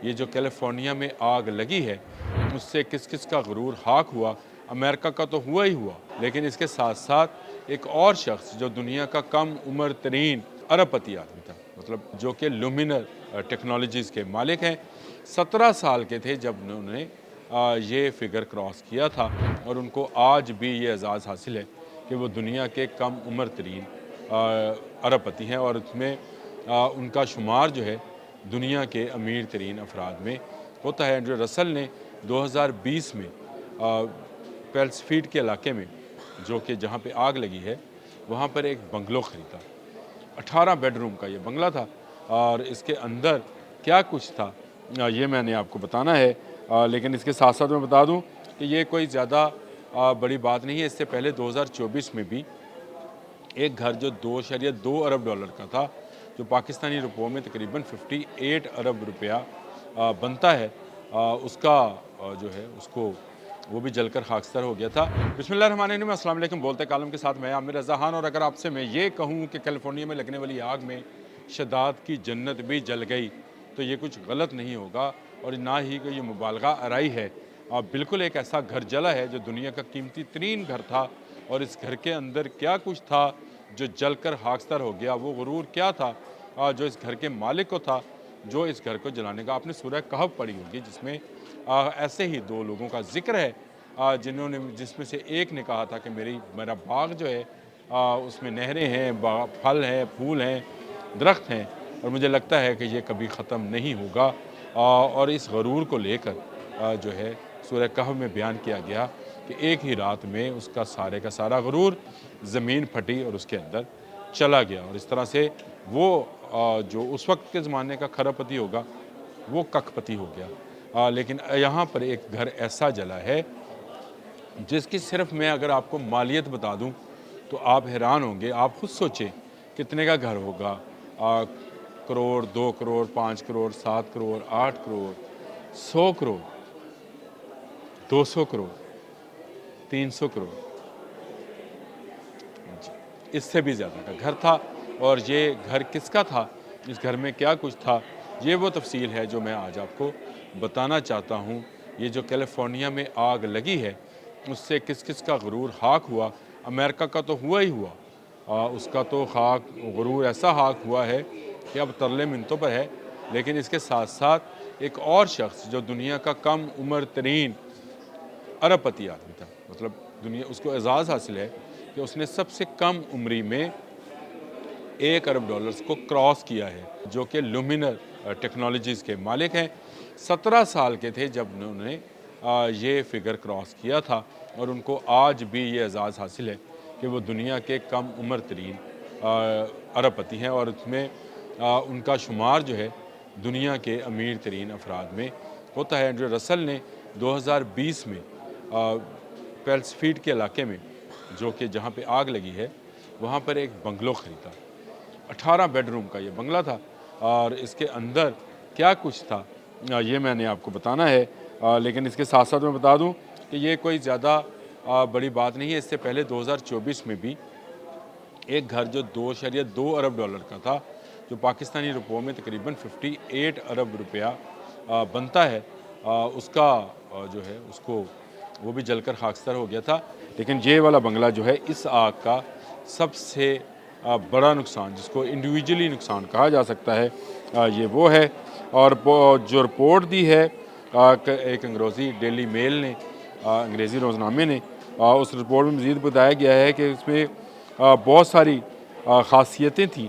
یہ جو کیلیفورنیا میں آگ لگی ہے اس سے کس کس کا غرور خاک ہوا۔ امریکہ کا تو ہوا ہی ہوا، لیکن اس کے ساتھ ساتھ ایک اور شخص جو دنیا کا کم عمر ترین ارب پتی آدمی تھا، مطلب جو کہ لومینر ٹیکنالوجیز کے مالک ہیں، 17 سال کے تھے جب انہوں نے یہ فگر کراس کیا تھا، اور ان کو آج بھی یہ اعزاز حاصل ہے کہ وہ دنیا کے کم عمر ترین ارب پتی ہیں، اور اس میں ان کا شمار جو ہے دنیا کے امیر ترین افراد میں ہوتا ہے۔ اینڈریو رسل نے 2020 میں پیلس فیلڈ کے علاقے میں، جو کہ جہاں پہ آگ لگی ہے، وہاں پر ایک بنگلو خریدا۔ 18 بیڈ روم کا یہ بنگلہ تھا، اور اس کے اندر کیا کچھ تھا یہ میں نے آپ کو بتانا ہے، لیکن اس کے ساتھ ساتھ میں بتا دوں کہ یہ کوئی زیادہ بڑی بات نہیں ہے۔ اس سے پہلے 2024 میں بھی ایک گھر جو 2.2 ارب ڈالر کا تھا، جو پاکستانی روپوں میں تقریباً 58 ارب روپیہ بنتا ہے، اس کا جو ہے اس کو وہ بھی جل کر خاکستر ہو گیا تھا۔ بسم اللہ الرحمن الرحیم، السلام علیکم۔ بولتے کالم کے ساتھ میں عامر رضا خان، اور اگر آپ سے میں یہ کہوں کہ کیلیفورنیا میں لگنے والی آگ میں شداد کی جنت بھی جل گئی تو یہ کچھ غلط نہیں ہوگا، اور نہ ہی کہ یہ مبالغہ آرائی ہے۔ بالکل ایک ایسا گھر جلا ہے جو دنیا کا قیمتی ترین گھر تھا، اور اس گھر کے اندر کیا کچھ تھا جو جل کر خاکستر ہو گیا، وہ غرور کیا تھا جو اس گھر کے مالک کو تھا، جو اس گھر کو جلانے کا۔ آپ نے سورہ کہف پڑھی ہوگی، جس میں ایسے ہی دو لوگوں کا ذکر ہے، جس میں سے ایک نے کہا تھا کہ میرا باغ جو ہے اس میں نہریں ہیں، پھل ہیں، پھول ہیں، درخت ہیں، اور مجھے لگتا ہے کہ یہ کبھی ختم نہیں ہوگا۔ اور اس غرور کو لے کر جو ہے سورہ کہف میں بیان کیا گیا کہ ایک ہی رات میں اس کا سارے کا سارا غرور زمین پھٹی اور اس کے اندر چلا گیا، اور اس طرح سے وہ جو اس وقت کے زمانے کا کھرب پتی ہوگا وہ کک پتی ہو گیا۔ لیکن یہاں پر ایک گھر ایسا جلا ہے جس کی صرف میں اگر آپ کو مالیت بتا دوں تو آپ حیران ہوں گے۔ آپ خود سوچیں کتنے کا گھر ہوگا، کروڑ، 2 کروڑ، 5 کروڑ، 7 کروڑ، 8 کروڑ، 100 کروڑ، 200 کروڑ، 300 کروڑ، اس سے بھی زیادہ کا گھر تھا۔ اور یہ گھر کس کا تھا، اس گھر میں کیا کچھ تھا، یہ وہ تفصیل ہے جو میں آج آپ کو بتانا چاہتا ہوں۔ یہ جو کیلیفورنیا میں آگ لگی ہے اس سے کس کس کا غرور خاک ہوا۔ امریکہ کا تو ہوا ہی ہوا، اس کا تو غرور ایسا خاک ہوا ہے کہ اب ترلے منتوں پر ہے، لیکن اس کے ساتھ ساتھ ایک اور شخص جو دنیا کا کم عمر ترین ارب پتی آدمی تھا، مطلب اس کو اعزاز حاصل ہے کہ اس نے سب سے کم عمری میں 1 ارب ڈالرز کو کراس کیا ہے، جو کہ لومینر ٹیکنالوجیز کے مالک ہیں۔ 17 سال کے تھے جب انہوں نے یہ فگر کراس کیا تھا، اور ان کو آج بھی یہ اعزاز حاصل ہے کہ وہ دنیا کے کم عمر ترین ارب پتی ہیں، اور اس میں ان کا شمار جو ہے دنیا کے امیر ترین افراد میں ہوتا ہے۔ اینڈریو رسل نے 2020 میں پیلس فیلڈ کے علاقے میں، جو کہ جہاں پہ آگ لگی ہے، وہاں پر ایک بنگلو خریدا۔ 18 بیڈ روم کا یہ بنگلہ تھا، اور اس کے اندر کیا کچھ تھا یہ میں نے آپ کو بتانا ہے، لیکن اس کے ساتھ ساتھ میں بتا دوں کہ یہ کوئی زیادہ بڑی بات نہیں ہے۔ اس سے پہلے 2024 میں بھی ایک گھر جو 2.2 ارب ڈالر کا تھا، جو پاکستانی روپوں میں تقریباً 58 ارب روپیہ بنتا ہے، اس کا جو ہے اس کو وہ بھی جل کر خاکستر ہو گیا تھا۔ لیکن یہ والا بنگلہ جو ہے اس آگ کا سب سے بڑا نقصان، جس کو انڈیویجولی نقصان کہا جا سکتا ہے، یہ وہ ہے۔ اور جو رپورٹ دی ہے ایک انگریزی ڈیلی میل نے، انگریزی روزنامے نے، اس رپورٹ میں مزید بتایا گیا ہے کہ اس میں بہت ساری خاصیتیں تھیں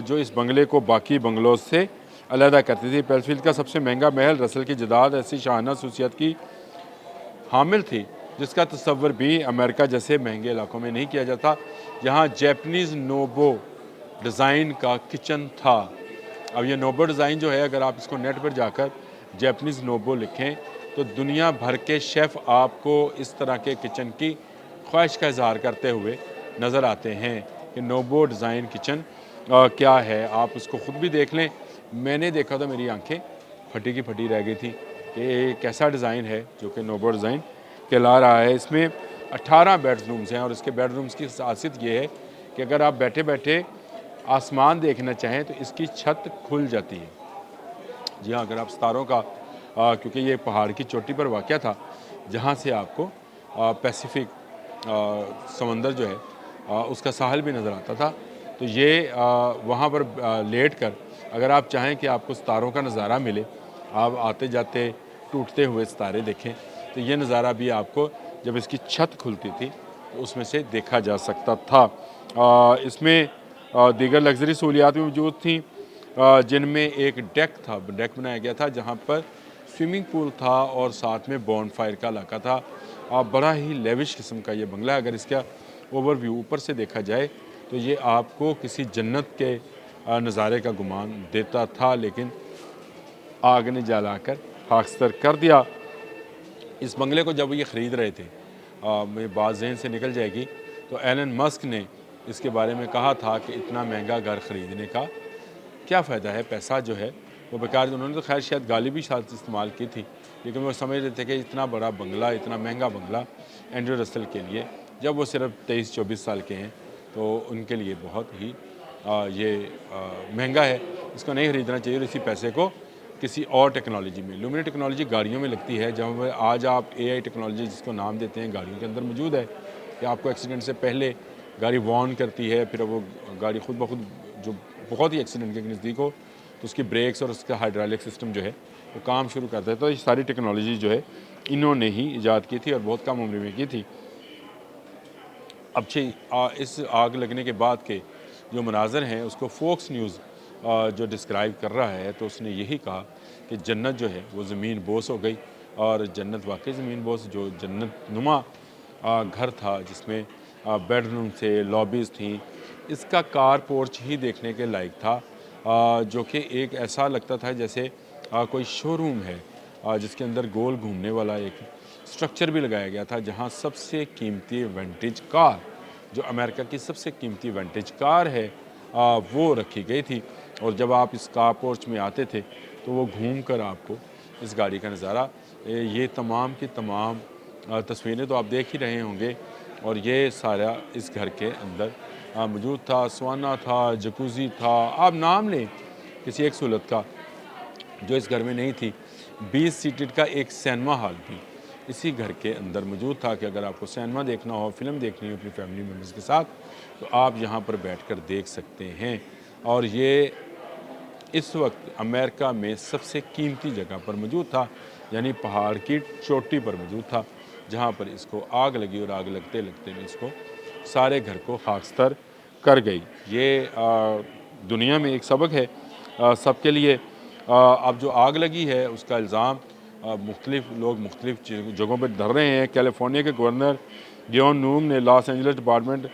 جو اس بنگلے کو باقی بنگلوز سے علیحدہ کرتی تھی۔ پیلس فیلڈ کا سب سے مہنگا محل رسل کی جائیداد ایسی شاہانہ خصوصیت کی حامل تھی جس کا تصور بھی امریکہ جیسے مہنگے علاقوں میں نہیں کیا جاتا۔ یہاں جیپنیز نوبو ڈیزائن کا کچن تھا۔ اب یہ نوبو ڈیزائن جو ہے، اگر آپ اس کو نیٹ پر جا کر جیپنیز نوبو لکھیں تو دنیا بھر کے شیف آپ کو اس طرح کے کچن کی خواہش کا اظہار کرتے ہوئے نظر آتے ہیں کہ نوبو ڈیزائن کچن کیا ہے۔ آپ اس کو خود بھی دیکھ لیں۔ میں نے دیکھا تو میری آنکھیں پھٹی کی پھٹی رہ گئی تھی کہ ایک ایسا ڈیزائن ہے جو کہ نوبو ڈیزائن کہلا رہا ہے۔ اس میں 18 بیڈ رومز ہیں، اور اس کے بیڈ رومز کی خاصیت یہ ہے کہ اگر آپ بیٹھے بیٹھے آسمان دیکھنا چاہیں تو اس کی چھت کھل جاتی ہے، جی ہاں، اگر آپ ستاروں کا کیونکہ یہ پہاڑ کی چوٹی پر واقع تھا جہاں سے آپ کو پیسیفک سمندر جو ہے اس کا ساحل بھی نظر آتا تھا، تو یہ وہاں پر لیٹ کر اگر آپ چاہیں کہ آپ کو ستاروں کا نظارہ ملے، آپ آتے جاتے ٹوٹتے ہوئے ستارے دیکھیں، تو یہ نظارہ بھی آپ کو جب اس کی چھت کھلتی تھی تو اس میں سے دیکھا جا سکتا تھا۔ اس میں دیگر لگژری سہولیات بھی موجود تھیں، جن میں ایک ڈیک تھا، ڈیک بنایا گیا تھا جہاں پر سوئمنگ پول تھا اور ساتھ میں بون فائر کا علاقہ تھا۔ بڑا ہی لیوش قسم کا یہ بنگلہ ہے، اگر اس کا اوور ویو اوپر سے دیکھا جائے تو یہ آپ کو کسی جنت کے نظارے کا گمان دیتا تھا، لیکن آگ نے جلا کر خاکستر کر دیا۔ اس بنگلے کو جب یہ خرید رہے تھے، میری بات ذہن سے نکل جائے گی، تو ایلن مسک نے اس کے بارے میں کہا تھا کہ اتنا مہنگا گھر خریدنے کا کیا فائدہ ہے، پیسہ جو ہے وہ بیکار۔ انہوں نے تو خیر شاید گالی بھی شاید استعمال کی تھی، لیکن وہ سمجھ رہے تھے کہ اتنا بڑا بنگلہ، اتنا مہنگا بنگلہ اینڈریو رسل کے لیے، جب وہ صرف 23-24 سال کے ہیں، تو ان کے لیے بہت ہی یہ مہنگا ہے، اس کو نہیں خریدنا چاہیے، اور اسی پیسے کو کسی اور ٹیکنالوجی میں، لومینی ٹیکنالوجی گاڑیوں میں لگتی ہے، جب آج آپ اے آئی ٹیکنالوجی جس کو نام دیتے ہیں گاڑیوں کے اندر موجود ہے، کہ آپ کو ایکسیڈنٹ سے پہلے گاڑی وارن کرتی ہے، پھر وہ گاڑی خود بخود جو بہت ہی ایکسیڈنٹ کے نزدیک ہو تو اس کی بریکس اور اس کا ہائیڈرالک سسٹم جو ہے وہ کام شروع کرتا ہے۔ تو یہ ساری ٹیکنالوجی جو ہے انہوں نے ہی ایجاد کی تھی اور بہت کم عمر میں کی تھی۔ اب اس آگ لگنے کے بعد کے جو مناظر ہیں اس کو فوکس نیوز جو ڈسکرائب کر رہا ہے، تو اس نے یہی کہا کہ جنت جو ہے وہ زمین بوس ہو گئی، اور جنت واقعی زمین بوس، جو جنت نما گھر تھا جس میں بیڈ روم تھے، لابیز تھیں، اس کا کار پورچ ہی دیکھنے کے لائق تھا، جو کہ ایک ایسا لگتا تھا جیسے کوئی شو روم ہے جس کے اندر گول گھومنے والا ایک سٹرکچر بھی لگایا گیا تھا، جہاں سب سے قیمتی ونٹیج کار، جو امریکہ کی سب سے قیمتی ونٹیج کار ہے، وہ رکھی گئی تھی، اور جب آپ اس کار پورچ میں آتے تھے تو وہ گھوم کر آپ کو اس گاڑی کا نظارہ، یہ تمام کی تمام تصویریں تو آپ دیکھ ہی رہے ہوں گے، اور یہ سارا اس گھر کے اندر موجود تھا۔ سوانا تھا، جکوزی تھا، آپ نام لیں کسی ایک سہولت کا جو اس گھر میں نہیں تھی۔ 20 سیٹڈ کا ایک سینما ہال بھی اسی گھر کے اندر موجود تھا، کہ اگر آپ کو سینما دیکھنا ہو، فلم دیکھنی ہو اپنی فیملی ممبرز کے ساتھ، تو آپ یہاں پر بیٹھ کر دیکھ سکتے ہیں۔ اور یہ اس وقت امریکہ میں سب سے قیمتی جگہ پر موجود تھا، یعنی پہاڑ کی چوٹی پر موجود تھا، جہاں پر اس کو آگ لگی، اور آگ لگتے لگتے میں اس کو سارے گھر کو خاکستر کر گئی۔ یہ دنیا میں ایک سبق ہے سب کے لیے۔ اب جو آگ لگی ہے اس کا الزام مختلف لوگ مختلف جگہوں پر دھر رہے ہیں۔ کیلیفورنیا کے گورنر گیون نوم نے Los Angeles Department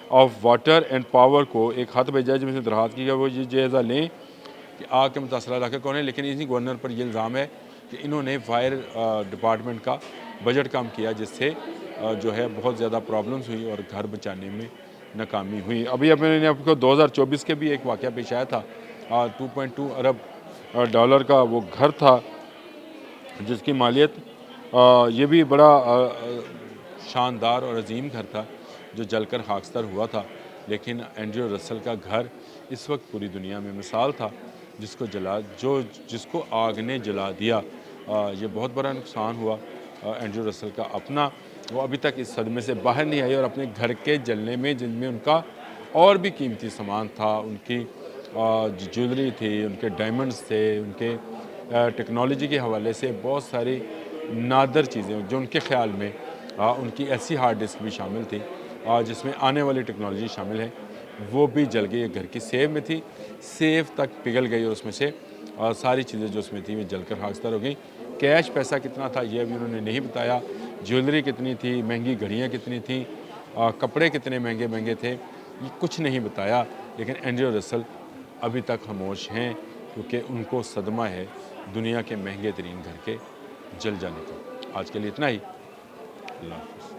of Water and Power کو ایک خط بھیجا جس میں سے درخواست کی ہے وہ یہ جائزہ لیں کہ آگ کے متاثرہ علاقے کون ہیں، لیکن اسی گورنر پر یہ الزام ہے کہ انہوں نے فائر ڈپارٹمنٹ کا بجٹ کم کیا، جس سے جو ہے بہت زیادہ پرابلمز ہوئی اور گھر بچانے میں ناکامی ہوئی۔ ابھی میں نے آپ کو 2024 کے بھی ایک واقعہ پیش آیا تھا، 2.2 ارب ڈالر کا وہ گھر تھا جس کی مالیت، یہ بھی بڑا شاندار اور عظیم گھر تھا جو جل کر خاکستر ہوا تھا، لیکن اینڈریو رسل کا گھر اس وقت پوری دنیا میں مثال تھا، جس کو آگ نے جلا دیا۔ یہ بہت بڑا نقصان ہوا اینڈریو رسل کا اپنا، وہ ابھی تک اس صدمے سے باہر نہیں آئی، اور اپنے گھر کے جلنے میں، جن میں ان کا اور بھی قیمتی سامان تھا، ان کی جیولری تھی، ان کے ڈائمنڈز تھے، ان کے ٹیکنالوجی کے حوالے سے بہت ساری نادر چیزیں جو ان کے خیال میں ان کی ایسی ہارڈ ڈسک بھی شامل تھی جس میں آنے والی ٹیکنالوجی شامل ہے، وہ بھی جل گئی۔ گھر کی سیف میں تھی، سیف تک پگھل گئی، اور اس میں سے ساری چیزیں جو اس میں تھیں وہ جل کر خاکستر ہو گئیں۔ کیش پیسہ کتنا تھا یہ بھی انہوں نے نہیں بتایا، جیولری کتنی تھی، مہنگی گھڑیاں کتنی تھیں، کپڑے کتنے مہنگے مہنگے تھے، یہ کچھ نہیں بتایا، لیکن اینڈریو رسل ابھی تک خاموش ہیں، کیونکہ ان کو صدمہ ہے دنیا کے مہنگے ترین گھر کے جل جانے کا۔ آج کے لیے اتنا ہی، اللہ حافظ۔